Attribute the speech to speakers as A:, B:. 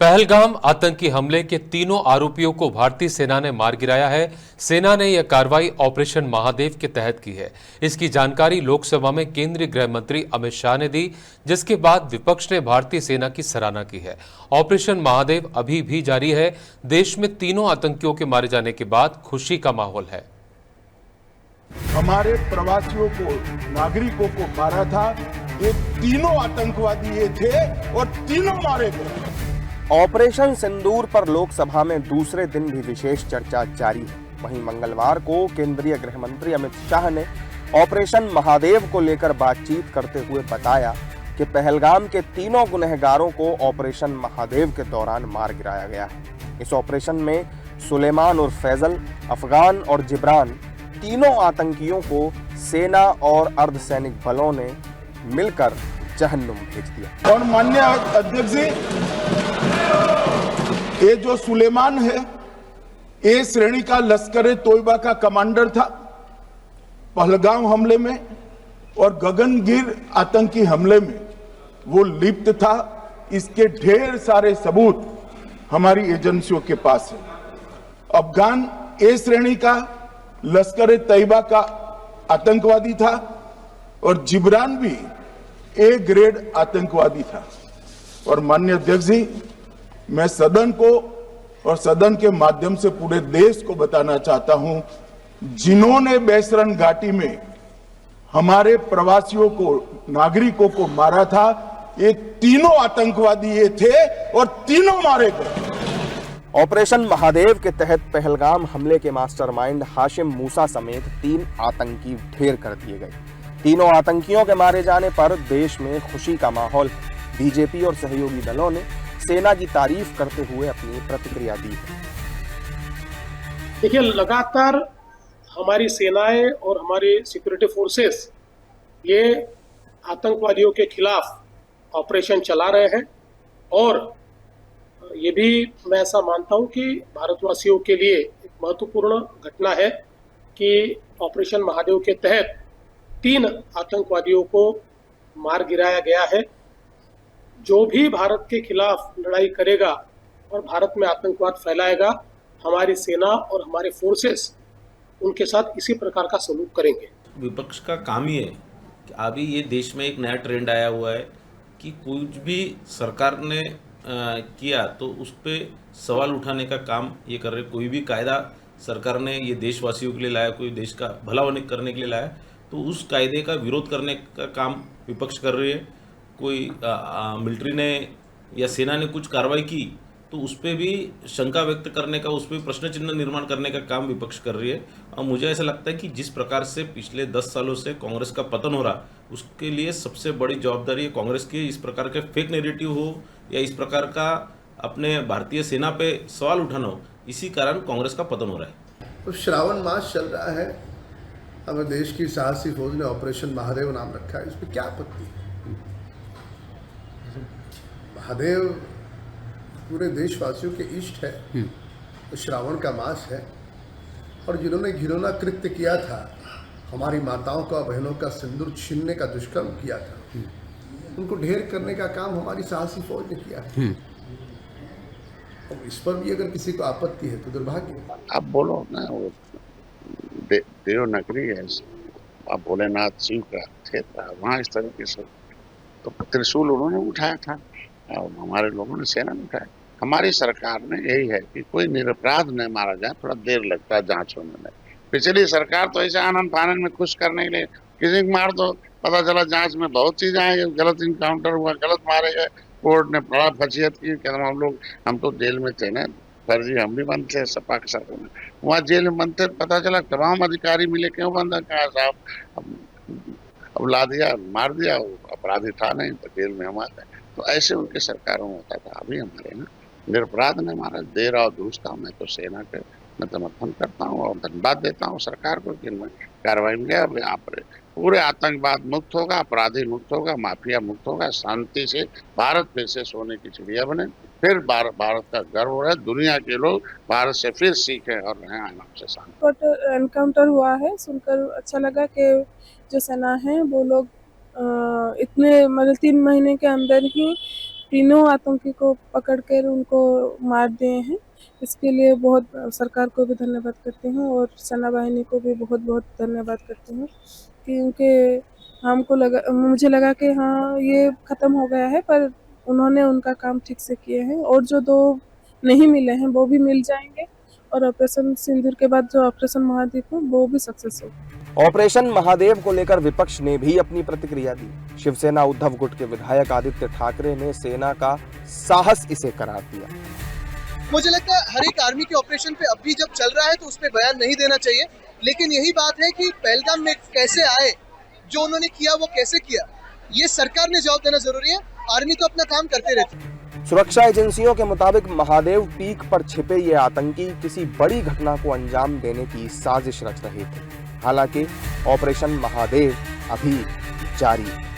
A: पहलगाम आतंकी हमले के तीनों आरोपियों को भारतीय सेना ने मार गिराया है। सेना ने यह कार्रवाई ऑपरेशन महादेव के तहत की है। इसकी जानकारी लोकसभा में केंद्रीय गृह मंत्री अमित शाह ने दी, जिसके बाद विपक्ष ने भारतीय सेना की सराहना की है। ऑपरेशन महादेव अभी भी जारी है। देश में तीनों आतंकियों के मारे जाने के बाद खुशी का माहौल है।
B: हमारे प्रवासियों को, नागरिकों को मारा था। ये तीनों आतंकवादी ये थे और तीनों मारे गए।
C: ऑपरेशन सिंदूर पर लोकसभा में दूसरे दिन भी विशेष चर्चा जारी है। वहीं मंगलवार को केंद्रीय गृह मंत्री अमित शाह ने ऑपरेशन महादेव को लेकर बातचीत करते हुए बताया कि पहलगाम के तीनों गुनहगारों को ऑपरेशन महादेव के दौरान मार गिराया गया है। इस ऑपरेशन में सुलेमान उर्फ फैजल, अफगान और जिब्रान तीनों आतंकियों को सेना और अर्धसैनिक बलों ने मिलकर जहन्नुम भेज दिया।
B: और माननीय अध्यक्ष जी, ये जो सुलेमान है, ए श्रेणी का लश्कर तोयबा का कमांडर था पहलगाम हमले में, और गगनगिर आतंकी हमले में वो लिप्त था। इसके ढेर सारे सबूत हमारी एजेंसियों के पास है। अफगान ए श्रेणी का लश्कर तैयबा का आतंकवादी था और जिब्रान भी ए ग्रेड आतंकवादी था। और माननीय अध्यक्ष जी, मैं सदन को और सदन के माध्यम से पूरे देश को बताना चाहता हूं, जिन्होंने बैसरन घाटी में हमारे प्रवासियों को, नागरिकों को मारा था, ये तीनों आतंकवादी ये थे और तीनों मारे गए।
C: ऑपरेशन महादेव के तहत पहलगाम हमले के मास्टरमाइंड हाशिम मूसा समेत 3 आतंकी ढेर कर दिए गए। तीनों आतंकियों के मारे जाने पर देश में खुशी का माहौल है। बीजेपी और सहयोगी दलों ने सेना की तारीफ करते हुए अपनी प्रतिक्रिया दी है।
D: देखिए, लगातार हमारी सेनाएं और हमारी सिक्योरिटी फोर्सेस ये आतंकवादियों के खिलाफ ऑपरेशन चला रहे हैं, और ये भी मैं ऐसा मानता हूं कि भारतवासियों के लिए एक महत्वपूर्ण घटना है कि ऑपरेशन महादेव के तहत 3 आतंकवादियों को मार गिराया गया है। जो भी भारत के खिलाफ लड़ाई करेगा और भारत में आतंकवाद फैलाएगा, हमारी सेना और हमारे फोर्सेस उनके साथ इसी प्रकार का सलूक करेंगे।
E: विपक्ष का काम ही है कि अभी ये देश में एक नया ट्रेंड आया हुआ है कि कुछ भी सरकार ने किया तो उस पर सवाल उठाने का काम ये कर रहे। कोई भी कायदा सरकार ने ये देशवासियों के लिए लाया, कोई देश का भला करने के लिए लाया, तो उस कायदे का विरोध करने का काम विपक्ष कर रही है। कोई मिलिट्री ने या सेना ने कुछ कार्रवाई की तो उस पर भी शंका व्यक्त करने का, उस पर प्रश्न चिन्ह निर्माण करने का काम विपक्ष कर रही है। और मुझे ऐसा लगता है कि जिस प्रकार से पिछले 10 सालों से कांग्रेस का पतन हो रहा, उसके लिए सबसे बड़ी जवाबदारी कांग्रेस की। इस प्रकार के फेक नैरेटिव हो या इस प्रकार का अपने भारतीय सेना पे सवाल उठाना हो, इसी कारण कांग्रेस का पतन हो रहा है।
F: तो श्रावण मास चल रहा है, हमें देश की साहसी फौज ने ऑपरेशन महादेव नाम रखा है, इसमें क्या आपत्ति है? महादेव पूरे देशवासियों के इष्ट है, तो श्रावण का मास है, और जिन्होंने घिनौना कृत्य किया था, हमारी माताओं का, बहनों का सिंदूर छीनने का दुष्कर्म किया था, उनको ढेर करने का काम हमारी साहसी फौज ने किया है। अब इस पर भी अगर किसी को आपत्ति है तो दुर्भाग्य।
G: आप बोलो ना, वो देव नगरी है, आप भोलेनाथ शिव का क्षेत्र, वहाँ इस तरीके से तो त्रिशूल उन्होंने उठाया था और हमारे लोगों ने, सेना ने उठाया। हमारी सरकार ने यही है कि कोई निरपराध न मारा जाए, थोड़ा देर लगता है जांच होने में। पिछली सरकार तो ऐसे आनंद फानंद में खुश करने के लिए किसी को मार दो, पता चला जांच में बहुत चीज आएगी, गलत इनकाउंटर हुआ, गलत मारे गए, कोर्ट ने बड़ा फजीहत की। हम तो जेल में थे ना, फर्जी हम भी बंद थे, सपा के साथ में वहाँ जेल में बंद थे, पता चला तमाम अधिकारी मिले, क्यों बंद है, कहा साहब अब ला दिया, मार दिया, अपराधी था नहीं तो जेल में हम आते। तो ऐसे उनके सरकारों में होता था। अभी हमारे ना निरपराध ने मारा, देर और दूसता। मैं तो सेना के मैं समर्थन करता हूँ और धन्यवाद देता हूँ सरकार को कि कार्रवाई में गया। यहाँ पर पूरे आतंकवाद मुक्त होगा, अपराधी मुक्त होगा, माफिया मुक्त होगा, शांति से भारत फिर से सोने की चिड़िया बने, फिर भारत का गर्व हो रहा है, दुनिया के लोग भारत से फिर सीखें और रहें आराम से शांति।
H: एनकाउंटर हुआ है, सुनकर अच्छा लगा कि जो सेना है वो लोग इतने मतलब 3 महीने के अंदर ही तीनों आतंकी को पकड़कर उनको मार दिए हैं। इसके लिए बहुत सरकार को भी धन्यवाद करती हूँ और सेना बाहिनी को भी बहुत बहुत धन्यवाद करती हूँ, क्योंकि मुझे लगा कि हाँ ये ख़त्म हो गया है, पर उन्होंने उनका काम ठीक से किए हैं और जो 2 नहीं मिले हैं वो भी मिल जाएंगे और ऑपरेशन सिंदूर के बाद जो ऑपरेशन महादेव है वो भी सक्सेस होगा।
C: ऑपरेशन महादेव को लेकर विपक्ष ने भी अपनी प्रतिक्रिया दी। शिवसेना उद्धव गुट के विधायक आदित्य ठाकरे ने सेना का साहस इसे करार दिया।
I: मुझे लगता है हर एक आर्मी के ऑपरेशन पे अब भी जब चल रहा है तो उस पर बयान नहीं देना चाहिए, लेकिन यही बात है कि पहलगाम में कैसे आए, जो उन्होंने किया वो कैसे किया, ये सरकार ने जवाब देना जरूरी है। आर्मी तो अपना काम करते रहती है।
C: सुरक्षा एजेंसियों के मुताबिक महादेव पीक पर छिपे ये आतंकी किसी बड़ी घटना को अंजाम देने की साजिश रच रहे थे। हालांकि ऑपरेशन महादेव अभी जारी है।